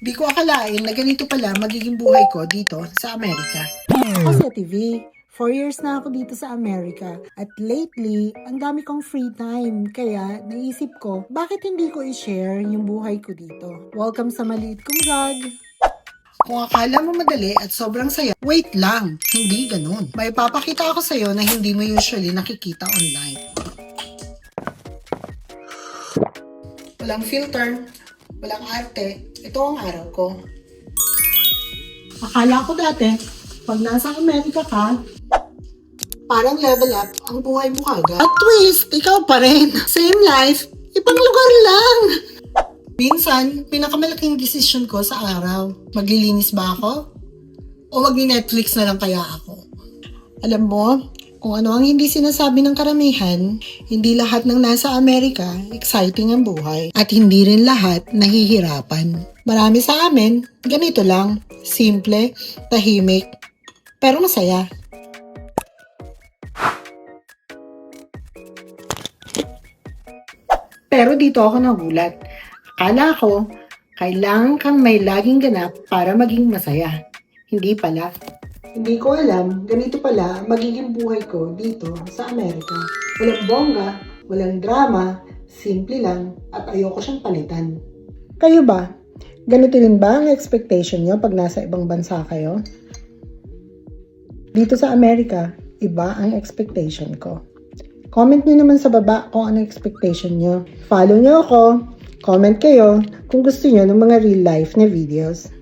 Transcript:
Di ko akalain na ganito pala magiging buhay ko dito sa Amerika. Kasi TV, 4 years na ako dito sa Amerika at lately, ang dami kong free time. Kaya naisip ko, bakit hindi ko i-share yung buhay ko dito? Welcome sa maliit kong vlog! Kung akala mo madali at sobrang saya, wait lang, hindi ganun. May papakita ako sa'yo na hindi mo usually nakikita online. Walang filter, walang arte. Ito ang araw ko. Akala ko dati, pag nasa Amerika ka, parang level up ang buhay mo kagad. At twist, ikaw pa rin. Same life, ibang lugar lang. Minsan, pinakamalaking decision ko sa araw, maglilinis ba ako? O magni-Netflix na lang kaya ako? Alam mo, kung ano ang hindi sinasabi ng karamihan, hindi lahat ng nasa Amerika exciting ang buhay at hindi rin lahat nahihirapan. Marami sa amin, ganito lang, simple, tahimik, pero masaya. Pero dito ako nagulat. Akala ko, kailangan kang may laging ganap para maging masaya. Hindi pala. Hindi ko alam, ganito pala magiging buhay ko dito sa Amerika. Walang bongga, walang drama, simple lang at ayoko siyang palitan. Kayo ba? Ganito rin ba ang expectation nyo pag nasa ibang bansa kayo? Dito sa Amerika, iba ang expectation ko. Comment nyo naman sa baba kung ano expectation nyo. Follow nyo ako, comment kayo kung gusto nyo ng mga real life na videos.